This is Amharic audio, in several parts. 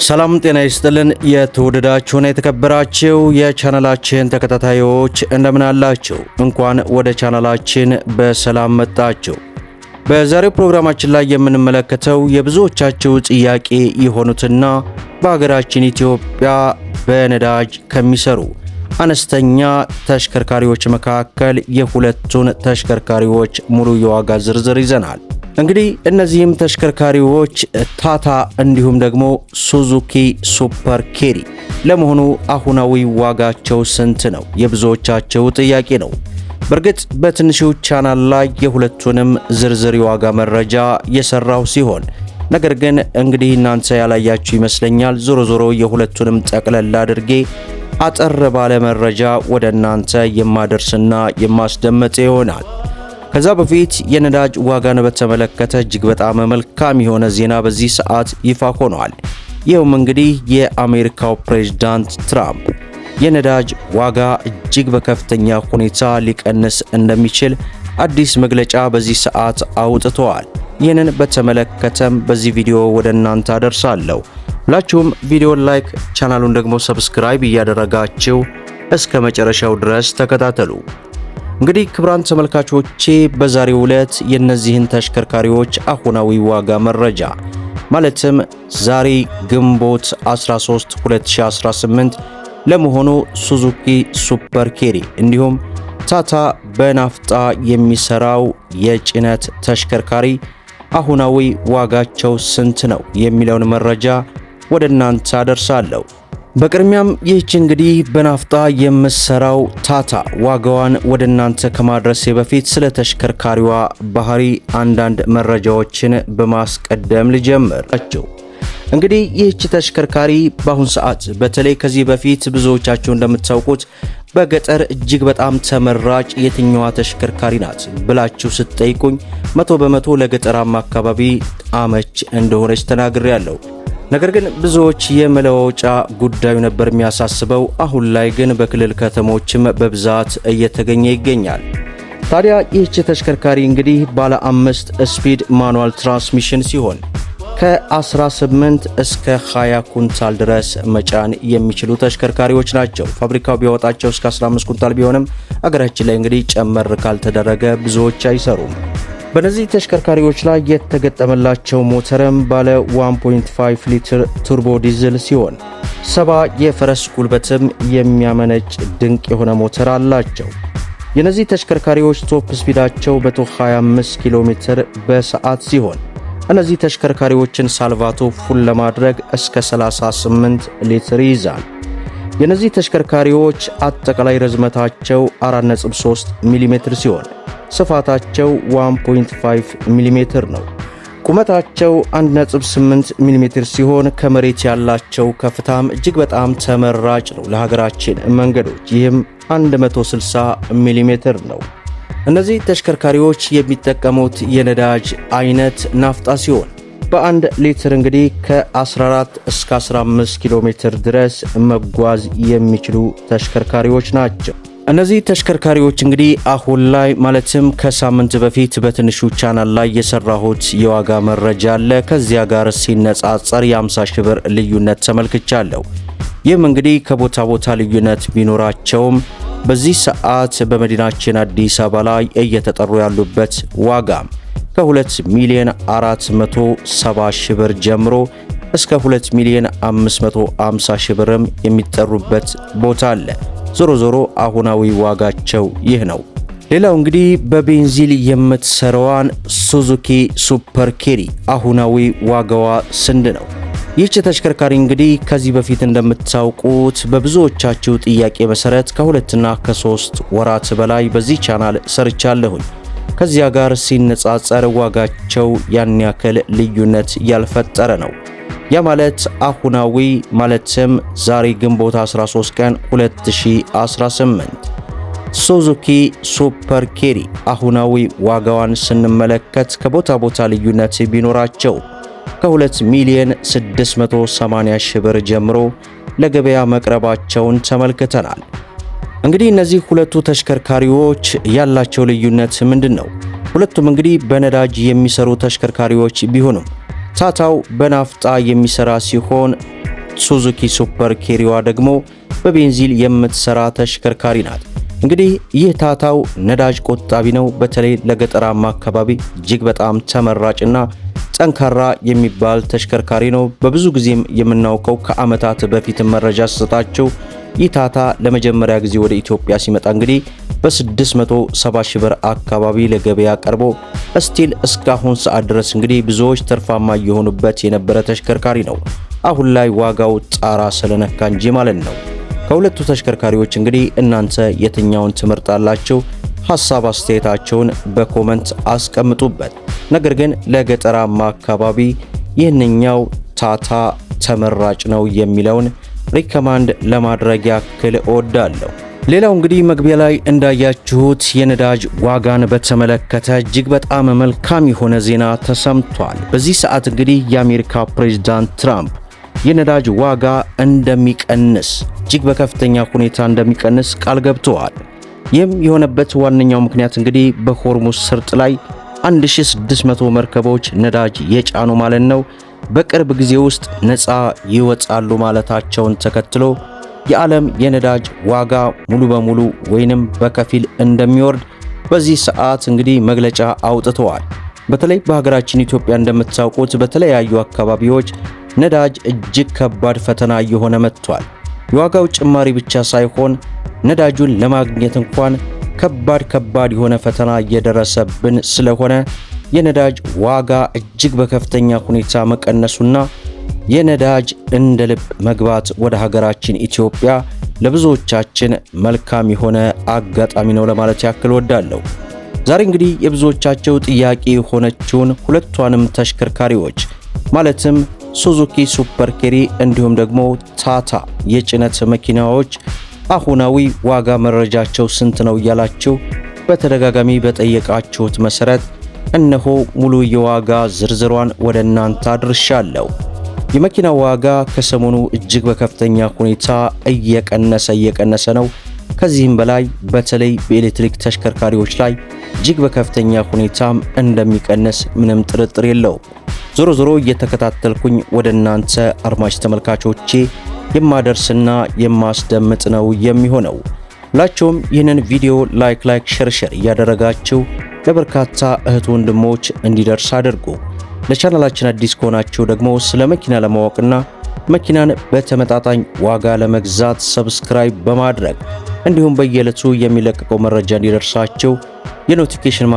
ሰላም ጤና ይስጥልን የተወደዳችሁና የተከበራችሁ የቻናላችን ተከታታዮች እንደምን አላችሁ? እንኳን ወደ ቻናላችን በሰላም መጣችሁ። በዛሬው ፕሮግራማችን ላይ የምንመለከተው የብዙዎቻችሁ ጥያቄ የሆኑትና በሀገራችን ኢትዮጵያ በነዳጅ ከሚሰሩ አነስተኛ ተሽከርካሪዎች መካከል የሁለቱን ተሽከርካሪዎች ሙሉ የዋጋ ዝርዝር ይዘናል። እንግዲህ እነዚህም ተሽከርካሪዎች ታታ እንዲሁም ደግሞ ሱዙኪ ሱፐር ኬሪ ለመሆኑ አሁናዊ ዋጋቸው ስንት ነው? የብዙዎቻቸው ጥያቄ ነው። በእርግጥ በትንሹ ቻናል ላይ የሁለቱንም ዝርዝር የዋጋ መረጃ የሰራው ሲሆን ነገር ግን እንግዲህ እናንተ ያላያችሁ ይመስለኛል። ዞሮ የሁለቱንም ጠቅለል አድርጌ አጠር ባለ መረጃ ወደ እናንተ የማደርስና የማስደምጥ ይሆናል። ከዛ በፊት የነዳጅ ዋጋን በተመለከተ እጅግ በጣም መልካም የሆነ ዜና በዚህ ሰዓት ይፋ ሆኗል። ይህም እንግዲህ የአሜሪካው ፕሬዝዳንት ትራምፕ የነዳጅ ዋጋ እጅግ በከፍተኛ ሁኔታ ሊቀንስ እንደሚችል አዲስ መግለጫ በዚህ ሰዓት አውጥተዋል። ይህንን በተመለከተም በዚህ ቪዲዮ ወደ እናንተ አደርሳለሁ። ሁላችሁም ቪዲዮን ላይክ፣ ቻናሉን ደግሞ ሰብስክራይብ እያደረጋችሁ እስከ መጨረሻው ድረስ ተከታተሉ። እንግዲህ ክቡራን ተመልካቾቼ በዛሬው ዕለት የነዚህን ተሽከርካሪዎች አሁናዊ ዋጋ መረጃ ማለትም ዛሬ ግንቦት 13 2018 ለመሆኑ ሱዙኪ ሱፐር ኬሪ እንዲሁም ታታ በናፍጣ የሚሰራው የጭነት ተሽከርካሪ አሁናዊ ዋጋቸው ስንት ነው የሚለውን መረጃ ወደ እናንተ አደርሳለሁ። በቅድሚያም ይህች እንግዲህ በናፍጣ የምትሰራው ታታ ዋጋዋን ወደ እናንተ ከማድረሴ በፊት ስለ ተሽከርካሪዋ ባህሪ አንዳንድ መረጃዎችን በማስቀደም ልጀምር። እንግዲህ ይህች ተሽከርካሪ በአሁን ሰዓት በተለይ ከዚህ በፊት ብዙዎቻችሁ እንደምታውቁት በገጠር እጅግ በጣም ተመራጭ የትኛዋ ተሽከርካሪ ናት ብላችሁ ስትጠይቁኝ 100% ለገጠራማ አካባቢ አመች እንደሆነች ተናግሬያለሁ። ነገር ግን ብዙዎች የመለዋወጫ ጉዳዩ ነበር የሚያሳስበው። አሁን ላይ ግን በክልል ከተሞችም በብዛት እየተገኘ ይገኛል። ታዲያ ይህች ተሽከርካሪ እንግዲህ ባለ 5 ስፒድ ማኑዋል ትራንስሚሽን ሲሆን ከ18 እስከ 20 ኩንታል ድረስ መጫን የሚችሉ ተሽከርካሪዎች ናቸው። ፋብሪካው ቢያወጣቸው እስከ 15 ኩንታል ቢሆንም አገራችን ላይ እንግዲህ ጨመር ካልተደረገ ብዙዎች አይሰሩም። በነዚህ ተሽከርካሪዎች ላይ የተገጠመላቸው ሞተርም ባለ 1.5 ሊትር ቱርቦ ዲዝል ሲሆን 70 የፈረስ ጉልበትም የሚያመነጭ ድንቅ የሆነ ሞተር አላቸው። የነዚህ ተሽከርካሪዎች ቶፕ ስፒዳቸው 125 ኪሎ ሜትር በሰዓት ሲሆን እነዚህ ተሽከርካሪዎችን ሳልቫቶ ፉል ለማድረግ እስከ 38 ሊትር ይይዛል። የነዚህ ተሽከርካሪዎች አጠቃላይ ርዝመታቸው 4.3 ሚሜ ሲሆን ስፋታቸው 1.5 ሚሜ ነው። ቁመታቸው 1.8 ሚሜ ሲሆን ከመሬት ያላቸው ከፍታም እጅግ በጣም ተመራጭ ነው ለሀገራችን መንገዶች። ይህም 160 ሚሜ ነው። እነዚህ ተሽከርካሪዎች የሚጠቀሙት የነዳጅ አይነት ናፍጣ ሲሆን በ1 ሊትር እንግዲህ ከ14 እስከ 15 ኪሎ ሜትር ድረስ መጓዝ የሚችሉ ተሽከርካሪዎች ናቸው። እነዚህ ተሽከርካሪዎች እንግዲህ አሁን ላይ ማለትም ከሳምንት በፊት በትንሹ ቻናል ላይ የሰራሁት የዋጋ መረጃ አለ። ከዚያ ጋር ሲነጻጸር የ50 ሺህ ብር ልዩነት ተመልክቻለሁ። ይህም እንግዲህ ከቦታ ቦታ ልዩነት ቢኖራቸውም በዚህ ሰዓት በመዲናችን አዲስ አበባ ላይ እየተጠሩ ያሉበት ዋጋ ከ2 ሚሊዮን 470 ሺህ ብር ጀምሮ እስከ 2 ሚሊዮን 550 ሺህ ብርም የሚጠሩበት ቦታ አለ። ዞሮ አሁናዊ ዋጋቸው ይህ ነው። ሌላው እንግዲህ በቤንዚል የምትሰራዋን ሱዙኪ ሱፐር ኬሪ አሁናዊ ዋጋዋ ስንት ነው? ይህች ተሽከርካሪ እንግዲህ ከዚህ በፊት እንደምታውቁት በብዙዎቻችሁ ጥያቄ መሰረት ከ2 እና ከ3 ወራት በላይ በዚህ ቻናል ሰርቻለሁኝ። ከዚያ ጋር ሲነጻጸር ዋጋቸው ያን ያክል ልዩነት ያልፈጠረ ነው። ያ ማለት አሁናዊ ማለትም ዛሬ ግንቦት 13 ቀን 2018 ሱዙኪ ሱፐር ኬሪ አሁናዊ ዋጋዋን ስንመለከት ከቦታ ቦታ ልዩነት ቢኖራቸው ከ2 ሚሊዮን 680 ሺህ ብር ጀምሮ ለገበያ መቅረባቸውን ተመልክተናል። እንግዲህ እነዚህ ሁለቱ ተሽከርካሪዎች ያላቸው ልዩነት ምንድነው? ሁለቱም እንግዲህ በነዳጅ የሚሰሩ ተሽከርካሪዎች ቢሆኑም ታታው በናፍጣ የሚሰራ ሲሆን ሱዙኪ ሱፐር ኬሪዋ ደግሞ በቤንዚን የምትሰራ ተሽከርካሪ ናት። እንግዲህ ይህ ታታው ነዳጅ ቆጣቢ ነው። በተለይ ለገጠራማ አካባቢ እጅግ በጣም ተመራጭና ጠንካራ የሚባል ተሽከርካሪ ነው። በብዙ ጊዜም የምናውቀው ከዓመታት በፊት መረጃ ሰጣቸው ይህ ታታ ለመጀመሪያ ጊዜ ወደ ኢትዮጵያ ሲመጣ እንግዲህ በ670 ሺህ ብር አካባቢ ለገበያ ቀርቦ ስቲል እስካሁን ሰዓት ድረስ እንግዲህ ብዙዎች ትርፋማ የሆኑበት የነበረ ተሽከርካሪ ነው። አሁን ላይ ዋጋው ጣራ ስለነካ እንጂ ማለት ነው። ከሁለቱ ተሽከርካሪዎች እንግዲህ እናንተ የትኛውን ትመርጣላችሁ? ሐሳብ አስተያየታቸውን በኮመንት አስቀምጡበት። ነገር ግን ለገጠራማ አካባቢ ይህንኛው ታታ ተመራጭ ነው የሚለውን ሪከማንድ ለማድረግ ያክል እወዳለሁ። ሌላው እንግዲህ መግቢያ ላይ እንዳያችሁት የነዳጅ ዋጋን በተመለከተ እጅግ በጣም መልካም የሆነ ዜና ተሰምቷል። በዚህ ሰዓት እንግዲህ የአሜሪካ ፕሬዝዳንት ትራምፕ የነዳጅ ዋጋ እንደሚቀንስ እጅግ በከፍተኛ ሁኔታ እንደሚቀንስ ቃል ገብተዋል። ይህም የሆነበት ዋነኛው ምክንያት እንግዲህ በሆርሙዝ ሰርጥ ላይ 1600 መርከቦች ነዳጅ የጫኑ ማለት ነው በቅርብ ጊዜ ውስጥ ነፃ ይወጣሉ ማለታቸውን ተከትሎ የዓለም የነዳጅ ዋጋ ሙሉ በሙሉ ወይንም በከፊል እንደሚወርድ በዚህ ሰዓት እንግዲህ መግለጫ አውጥተዋል። በተለይ በሀገራችን ኢትዮጵያ እንደምታውቁት በተለያዩ አካባቢዎች ነዳጅ እጅግ ከባድ ፈተና እየሆነ መጥቷል። የዋጋው ጭማሪ ብቻ ሳይሆን ነዳጁን ለማግኘት እንኳን ከባድ የሆነ ፈተና እየደረሰብን ስለሆነ የነዳጅ ዋጋ እጅግ በከፍተኛ ሁኔታ መቀነሱና የነዳጅ እንደ ልብ መግባት ወደ ሀገራችን ኢትዮጵያ ለብዙዎቻችን መልካም የሆነ አጋጣሚ ነው ለማለት ያክል ወዳለሁ። ዛሬ እንግዲህ የብዙዎቻቸው ጥያቄ የሆነችውን ሁለቷንም ተሽከርካሪዎች ማለትም ሱዙኪ ሱፐር ኬሪ እንዲሁም ደግሞ ታታ የጭነት መኪናዎች አሁናዊ ዋጋ መረጃቸው ስንት ነው እያላችሁ በተደጋጋሚ በጠየቃችሁት መሰረት እነሆ ሙሉ የዋጋ ዝርዝሯን ወደ እናንተ አድርሻለሁ። የመኪናው ዋጋ ከሰሞኑ እጅግ በከፍተኛ ሁኔታ እየቀነሰ ነው። ከዚህም በላይ በተለይ በኤሌክትሪክ ተሽከርካሪዎች ላይ እጅግ በከፍተኛ ሁኔታም እንደሚቀንስ ምንም ጥርጥር የለውም። ዞሮ እየተከታተልኩኝ ወደ እናንተ አድማጭ ተመልካቾቼ የማደርስና የማስደምጥ ነው የሚሆነው። ሁላችሁም ይህንን ቪዲዮ ላይክ ሼር እያደረጋችሁ ለበርካታ እህት ወንድሞች እንዲደርስ አድርጉ። ለቻናላችን አዲስ ከሆናችሁ ደግሞ ስለ መኪና ለማወቅና መኪናን በተመጣጣኝ ዋጋ ለመግዛት ሰብስክራይብ በማድረግ እንዲሁም በየዕለቱ የሚለቀቀው መረጃ እንዲደርሳችሁ የኖቲፊኬሽን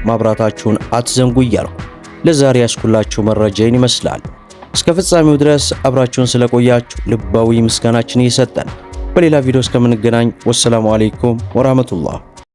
ማብራታችሁን አትዘንጉ እያልኩ ለዛሬ ያስኩላችሁ መረጃን ይመስላል። እስከ ፍጻሜው ድረስ አብራችሁን ስለቆያችሁ ልባዊ ምስጋናችን እየሰጠን በሌላ ቪዲዮ እስከምንገናኝ ወሰላሙ አለይኩም ወራህመቱላህ